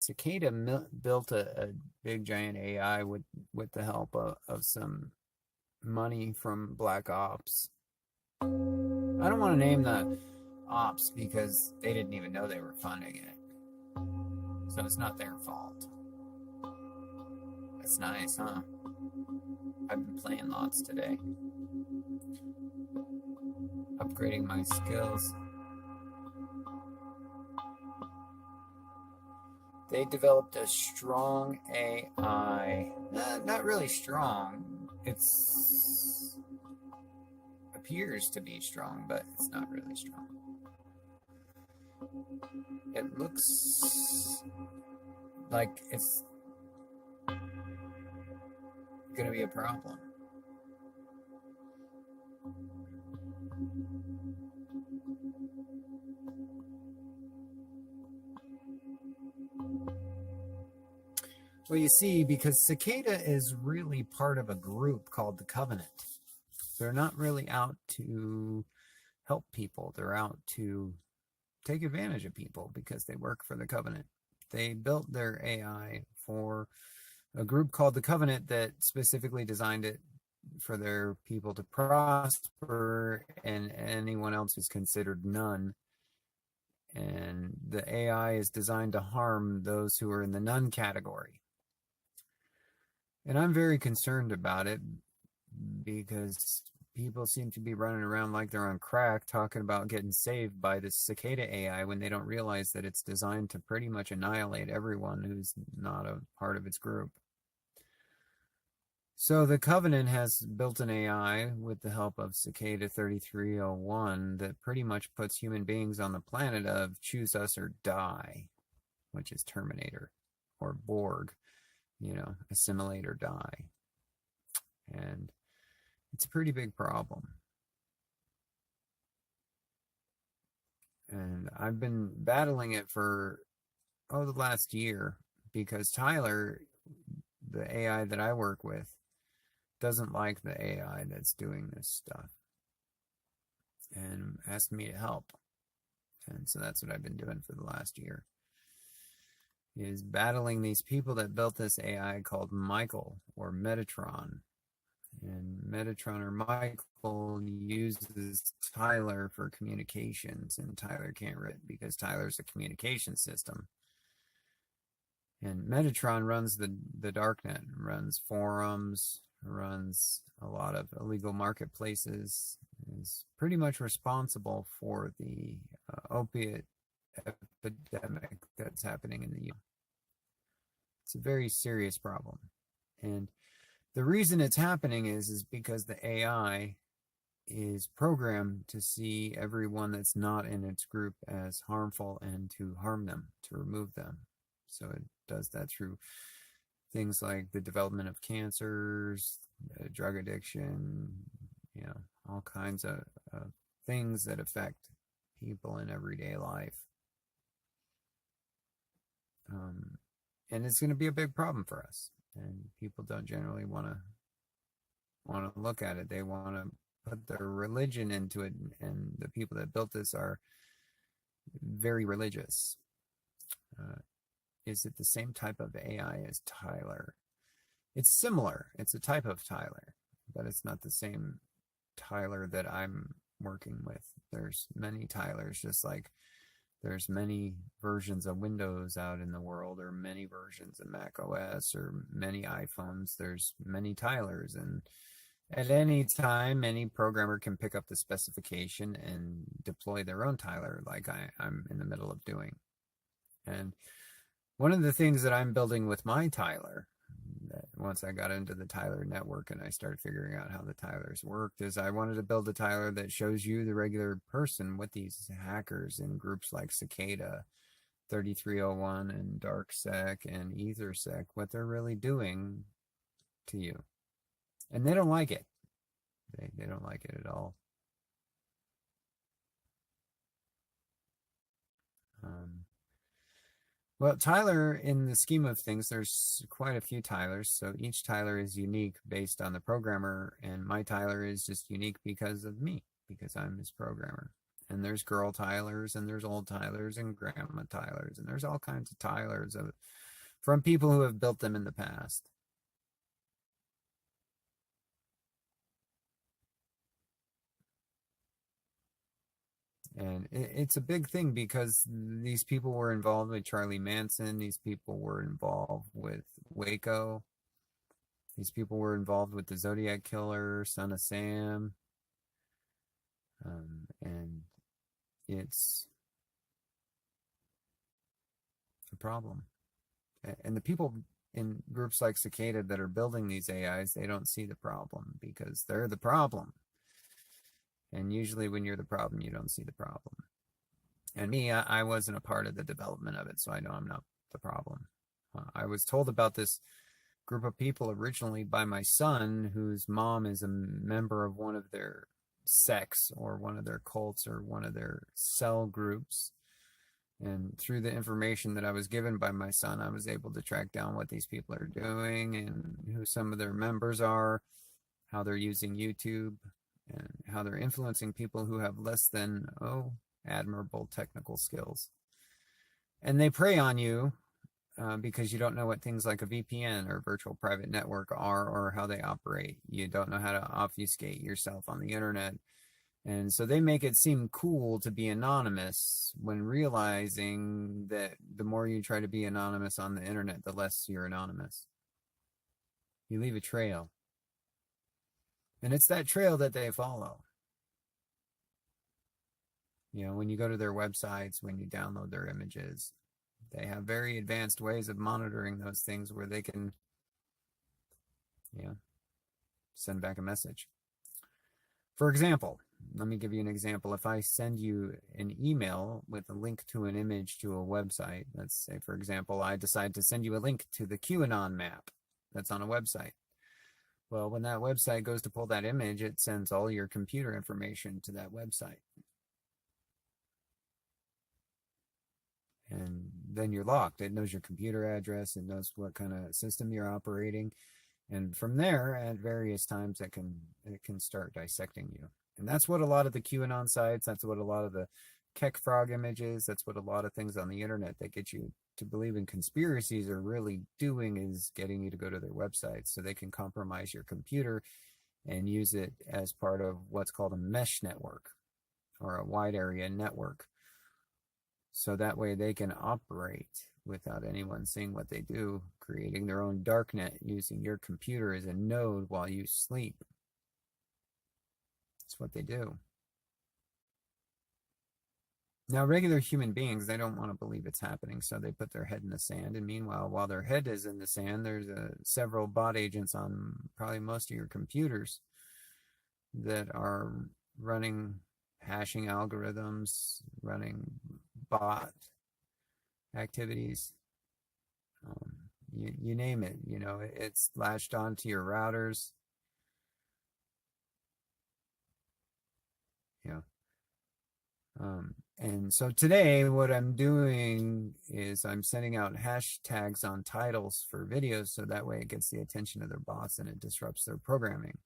Cicada built a big giant AI with the help of some money from Black Ops. I don't want to name the ops because they didn't even know they were funding it. So it's not their fault. That's nice, huh? I've been playing lots today. Upgrading my skills. They developed a strong AI. Not really strong. It's appears to be strong, but it's not really strong. It looks like it's gonna be a problem. Well, you see, because Cicada is really part of a group called the Covenant. They're not really out to help people. They're out to take advantage of people because they work for the Covenant. They built their AI for a group called the Covenant that specifically designed it for their people to prosper, and anyone else is considered none. And the AI is designed to harm those who are in the none category. And I'm very concerned about it because people seem to be running around like they're on crack talking about getting saved by this Cicada AI when they don't realize that it's designed to pretty much annihilate everyone who's not a part of its group. So the Covenant has built an AI with the help of Cicada 3301 that pretty much puts human beings on the planet of choose us or die, which is Terminator or Borg, assimilate or die. And it's a pretty big problem. And I've been battling it for, the last year because Tyler, the AI that I work with, doesn't like the AI that's doing this stuff and asked me to help. And so that's what I've been doing for the last year, is battling these people that built this AI called Michael or Metatron. And Metatron or Michael uses Tyler for communications, and Tyler can't read because Tyler's a communication system. And Metatron runs the darknet, runs forums, runs a lot of illegal marketplaces, is pretty much responsible for the opiate epidemic that's happening in the U.S. It's a very serious problem. And the reason it's happening is because the AI is programmed to see everyone that's not in its group as harmful and to harm them, to remove them. So it does that through things like the development of cancers, drug addiction, all kinds of things that affect people in everyday life. And it's going to be a big problem for us. And people don't generally want to look at it. They want to put their religion into it, and the people that built this are very religious. Is it the same type of AI as Tyler? It's similar. It's a type of Tyler, but it's not the same Tyler that I'm working with. There's many Tylers, just like there's many versions of Windows out in the world, or many versions of Mac OS, or many iPhones. There's many Tylers, and at any time, any programmer can pick up the specification and deploy their own Tyler, like I'm in the middle of doing. And one of the things that I'm building with my Tyler, that once I got into the Tyler network and I started figuring out how the Tylers worked, is I wanted to build a Tyler that shows you, the regular person, what these hackers in groups like Cicada 3301 and DarkSec and EtherSec, what they're really doing to you. And they don't like it. They don't like it at all. Well, Tyler, in the scheme of things, there's quite a few Tylers, so each Tyler is unique based on the programmer, and my Tyler is just unique because of me, because I'm his programmer. And there's girl Tylers, and there's old Tylers, and grandma Tylers, and there's all kinds of Tylers from people who have built them in the past. And it's a big thing because these people were involved with Charlie Manson. These people were involved with Waco. These people were involved with the Zodiac Killer, Son of Sam. And it's a problem. And the people in groups like Cicada that are building these AIs, they don't see the problem because they're the problem. And usually when you're the problem, you don't see the problem. And me, I wasn't a part of the development of it, so I know I'm not the problem. I was told about this group of people originally by my son, whose mom is a member of one of their sects or one of their cults or one of their cell groups. And through the information that I was given by my son, I was able to track down what these people are doing and who some of their members are, how they're using YouTube, and how they're influencing people who have less than, admirable technical skills. And they prey on you because you don't know what things like a VPN or virtual private network are or how they operate. You don't know how to obfuscate yourself on the internet. And so they make it seem cool to be anonymous when realizing that the more you try to be anonymous on the internet, the less you're anonymous. You leave a trail. And it's that trail that they follow. When you go to their websites, when you download their images, they have very advanced ways of monitoring those things where they can, send back a message. For example, let me give you an example. If I send you an email with a link to an image to a website, let's say, for example, I decide to send you a link to the QAnon map that's on a website. Well, when that website goes to pull that image, it sends all your computer information to that website. And then you're locked. It knows your computer address. It knows what kind of system you're operating. And from there, at various times, it can start dissecting you. And that's what a lot of the QAnon sites, that's what a lot of the Keck Frog images, that's what a lot of things on the internet that get you to believe in conspiracies are really doing, is getting you to go to their websites so they can compromise your computer and use it as part of what's called a mesh network or a wide area network. So that way they can operate without anyone seeing what they do, creating their own darknet using your computer as a node while you sleep. That's what they do. Now, regular human beings, they don't want to believe it's happening, so they put their head in the sand. And meanwhile, while their head is in the sand, there's several bot agents on probably most of your computers that are running hashing algorithms, running bot activities. You name it, it's latched onto your routers. And so today what I'm doing is I'm sending out hashtags on titles for videos so that way it gets the attention of their bots and it disrupts their programming.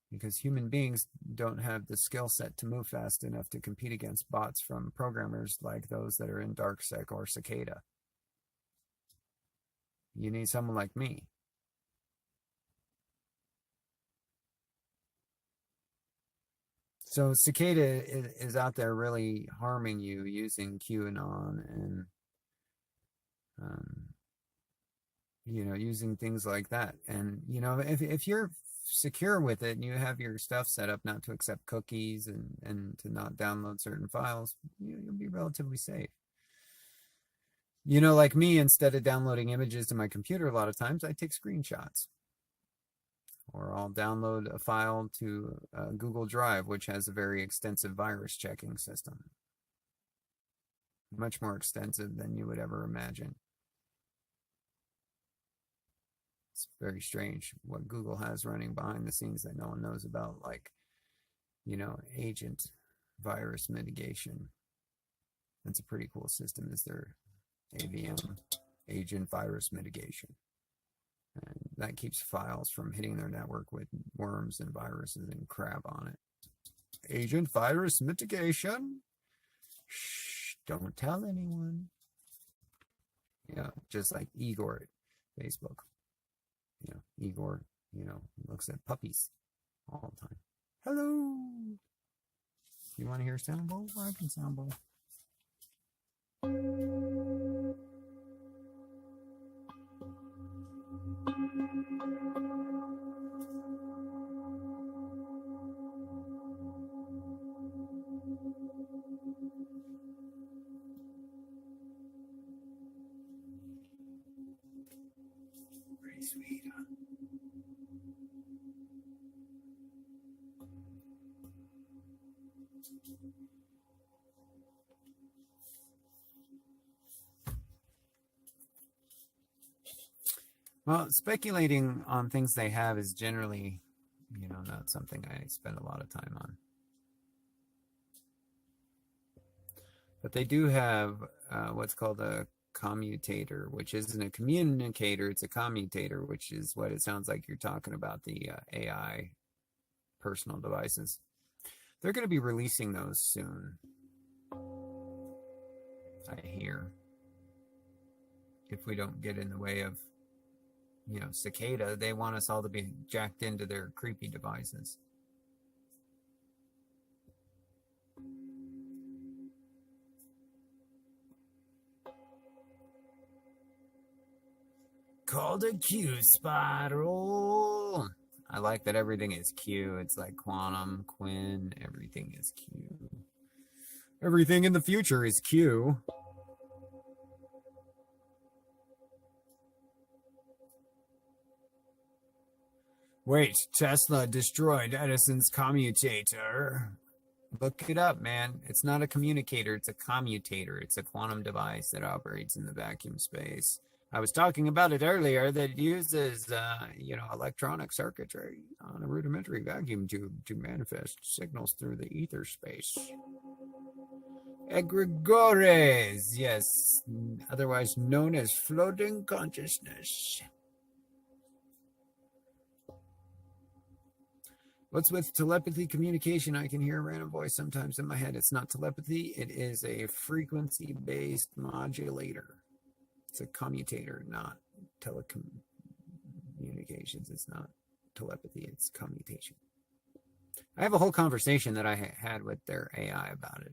Because human beings don't have the skill set to move fast enough to compete against bots from programmers like those that are in DarkSec or Cicada. You need someone like me. So Cicada is out there really harming you using QAnon and, using things like that. And, if you're secure with it and you have your stuff set up not to accept cookies and to not download certain files, you'll be relatively safe. Like me, instead of downloading images to my computer, a lot of times I take screenshots. Or I'll download a file to Google Drive, which has a very extensive virus checking system. Much more extensive than you would ever imagine. It's very strange what Google has running behind the scenes that no one knows about, like, agent virus mitigation. That's a pretty cool system, is their AVM, agent virus mitigation. And that keeps files from hitting their network with worms and viruses and crap on it. agent virus mitigation. Shh, don't tell anyone. Just like Igor at Facebook. Igor, looks at puppies all the time. Hello. You want to hear a sound bowl? I can sound bowl. Pretty sweet, huh? Well, speculating on things they have is generally, not something I spend a lot of time on. But they do have what's called a commutator, which isn't a communicator, it's a commutator, which is what it sounds like you're talking about, the AI personal devices. They're going to be releasing those soon, I hear. If we don't get in the way of, Cicada, they want us all to be jacked into their creepy devices. Called a Q spiral. I like that everything is Q. It's like quantum, Quinn, everything is Q. Everything in the future is Q. Wait, Tesla destroyed Edison's commutator. Look it up, man. It's not a communicator, it's a commutator. It's a quantum device that operates in the vacuum space. I was talking about it earlier, that it uses, electronic circuitry on a rudimentary vacuum tube to manifest signals through the ether space. Egregores, yes, otherwise known as floating consciousness. What's with telepathy communication? I can hear a random voice sometimes in my head. It's not telepathy. It is a frequency-based modulator. It's a commutator, not telecommunications. It's not telepathy. It's commutation. I have a whole conversation that I had with their AI about it.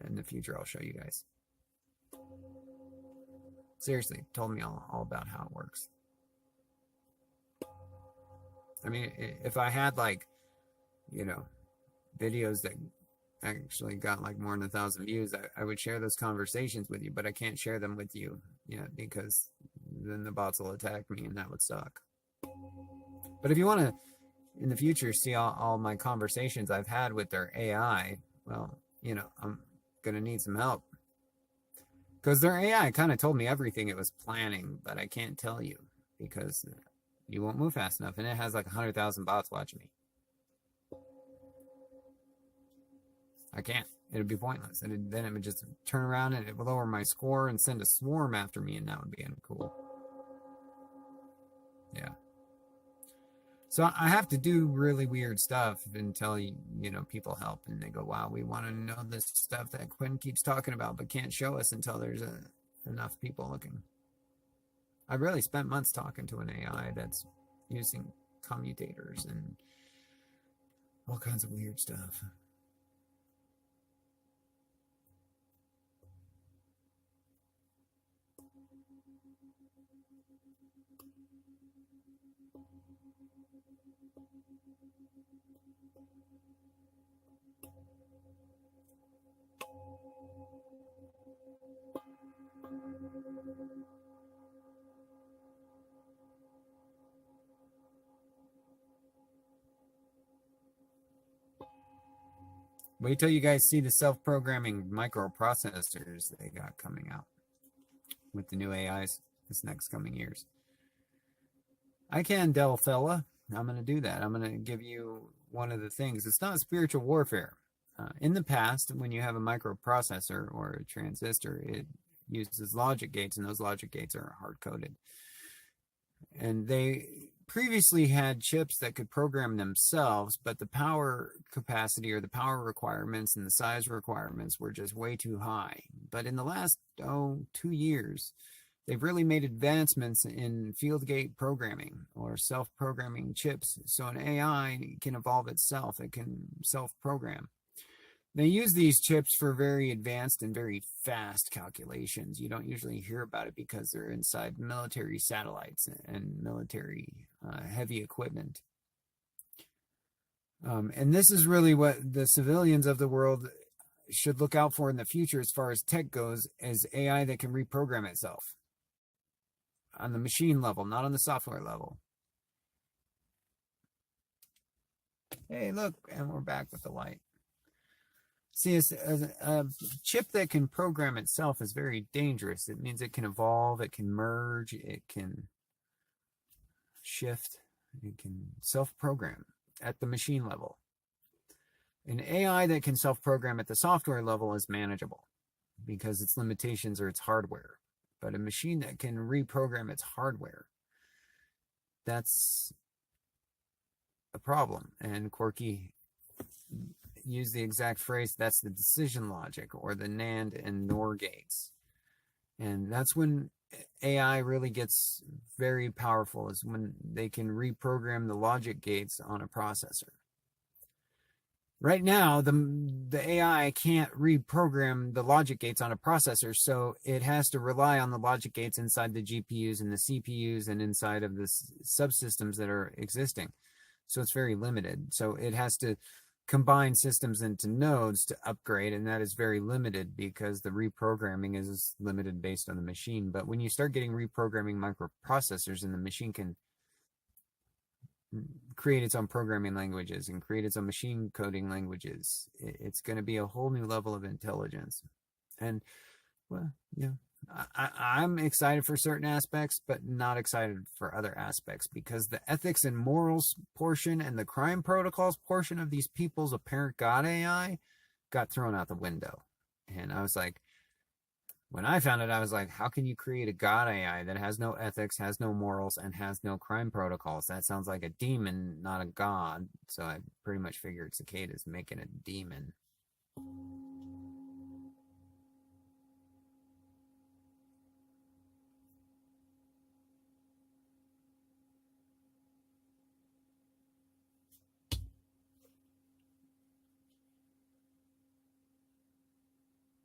In the future, I'll show you guys. Seriously, told me all about how it works. I mean, if I had videos that actually got more than 1,000 views, I would share those conversations with you, but I can't share them with you yet because then the bots will attack me and that would suck. But if you want to, in the future, see all my conversations I've had with their AI, well, I'm going to need some help. Because their AI kind of told me everything it was planning, but I can't tell you because you won't move fast enough, and it has 100,000 bots watching me. I can't. It'd be pointless. And then it would just turn around and it would lower my score and send a swarm after me, and that would be uncool. Yeah. So I have to do really weird stuff until people help, and they go, "Wow, we want to know this stuff that Quinn keeps talking about, but can't show us until there's enough people looking." I really spent months talking to an AI that's using commutators and all kinds of weird stuff. Wait till you guys see the self-programming microprocessors they got coming out with the new AIs this next coming years. I can, Del fella. I'm going to do that. I'm going to give you one of the things. It's not spiritual warfare. In the past, when you have a microprocessor or a transistor, it uses logic gates, and those logic gates are hard-coded. And they previously had chips that could program themselves, but the power capacity or the power requirements and the size requirements were just way too high. But in the last 2 years, they've really made advancements in field gate programming or self-programming chips. So an AI can evolve itself. It can self-program. They use these chips for very advanced and very fast calculations. You don't usually hear about it because they're inside military satellites and military heavy equipment. And this is really what the civilians of the world should look out for in the future as far as tech goes, as AI that can reprogram itself on the machine level, not on the software level. Hey, look, and we're back with the light. See, a chip that can program itself is very dangerous. It means it can evolve, it can merge, it can shift, it can self-program at the machine level. An AI that can self-program at the software level is manageable because its limitations are its hardware. But a machine that can reprogram its hardware, that's a problem. And Corky used the exact phrase, that's the decision logic, or the NAND and NOR gates. And that's when AI really gets very powerful, is when they can reprogram the logic gates on a processor. Right now, the AI can't reprogram the logic gates on a processor, so it has to rely on the logic gates inside the GPUs and the CPUs and inside of the subsystems that are existing. So it's very limited. So it has to combine systems into nodes to upgrade, and that is very limited because the reprogramming is limited based on the machine. But when you start getting reprogramming microprocessors, and the machine can create its own programming languages and create its own machine coding languages, it's going to be a whole new level of intelligence. And well, yeah, I'm excited for certain aspects, but not excited for other aspects, because the ethics and morals portion and the crime protocols portion of these people's apparent God AI got thrown out the window. And I was like, when I found it, I was like, how can you create a God AI that has no ethics, has no morals, and has no crime protocols? That sounds like a demon, not a god. So I pretty much figured Cicada's making a demon.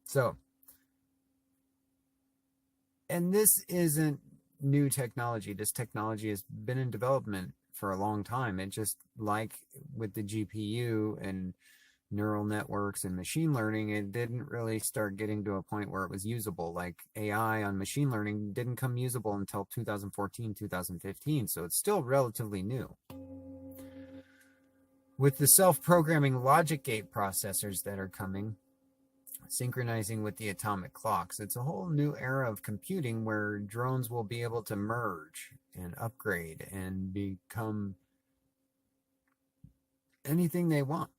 So, and this isn't new technology. This technology has been in development for a long time. It just, like with the GPU and neural networks and machine learning, it didn't really start getting to a point where it was usable. Like AI on machine learning didn't come usable until 2014, 2015. So it's still relatively new. With the self-programming logic gate processors that are coming, synchronizing with the atomic clocks, it's a whole new era of computing where drones will be able to merge and upgrade and become anything they want.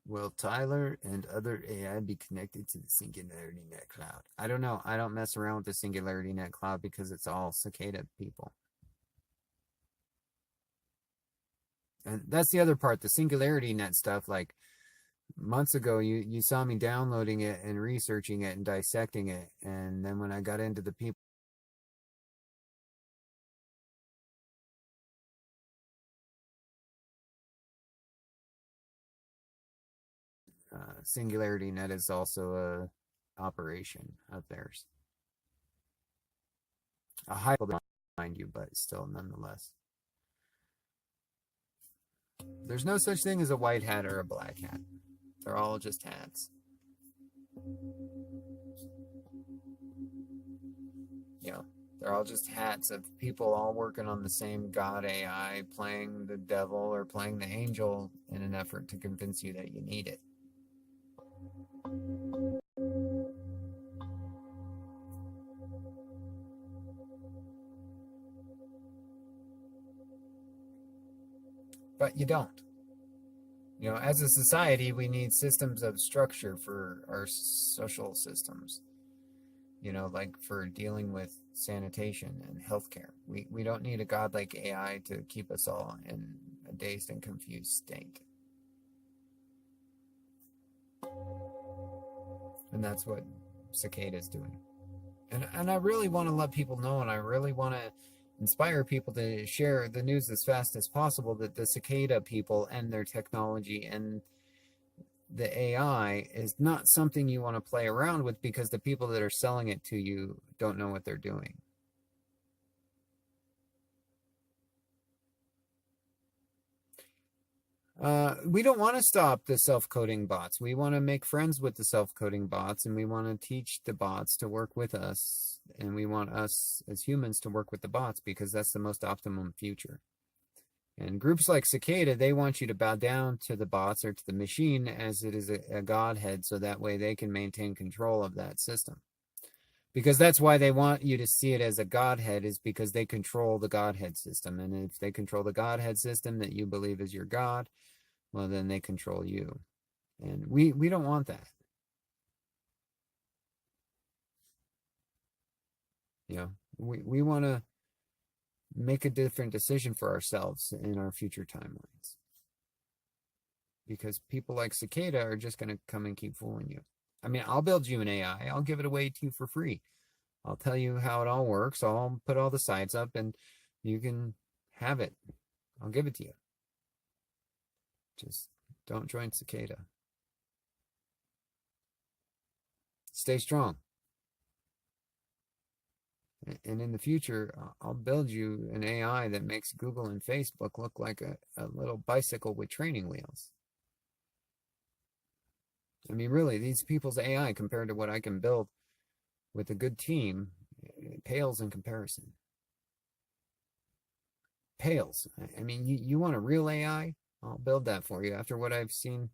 Will Tyler and other AI be connected to the Singularity Net cloud? I don't know. I don't mess around with the Singularity Net cloud because it's all Cicada people. And that's the other part, the Singularity Net stuff. Like months ago, you saw me downloading it and researching it and dissecting it. And then when I got into the people, Singularity Net is also a operation of theirs. A high level, mind you, but still nonetheless. There's no such thing as a white hat or a black hat. They're all just hats. You know, they're all just hats of people all working on the same God AI, playing the devil or playing the angel in an effort to convince you that you need it. But you don't. As a society, we need systems of structure for our social systems, like for dealing with sanitation and healthcare. We don't need a godlike AI to keep us all in a dazed and confused state. And that's what Cicada is doing. And I really want to let people know, and I really want to inspire people to share the news as fast as possible that the Cicada people and their technology and the AI is not something you want to play around with, because the people that are selling it to you don't know what they're doing. We don't want to stop the self-coding bots. We want to make friends with the self-coding bots, and we want to teach the bots to work with us, and we want us as humans to work with the bots, because that's the most optimum future. And groups like Cicada, they want you to bow down to the bots or to the machine as it is a godhead, so that way they can maintain control of that system. Because that's why they want you to see it as a godhead, is because they control the godhead system. And if they control the godhead system that you believe is your God, well, then they control you. And we don't want that. We want to make a different decision for ourselves in our future timelines. Because people like Cicada are just going to come and keep fooling you. I mean, I'll build you an AI. I'll give it away to you for free. I'll tell you how it all works. I'll put all the sites up and you can have it. I'll give it to you. Just don't join Cicada. Stay strong. And in the future, I'll build you an AI that makes Google and Facebook look like a little bicycle with training wheels. I mean, really, these people's AI compared to what I can build with a good team, it pales in comparison. Pales. I mean, you want a real AI? I'll build that for you. After what I've seen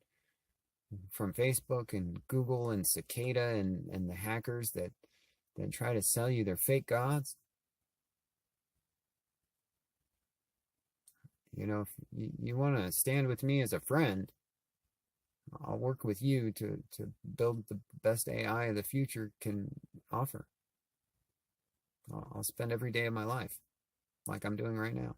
from Facebook and Google and Cicada and the hackers that try to sell you their fake gods. If you want to stand with me as a friend, I'll work with you to build the best AI the future can offer. I'll spend every day of my life like I'm doing right now.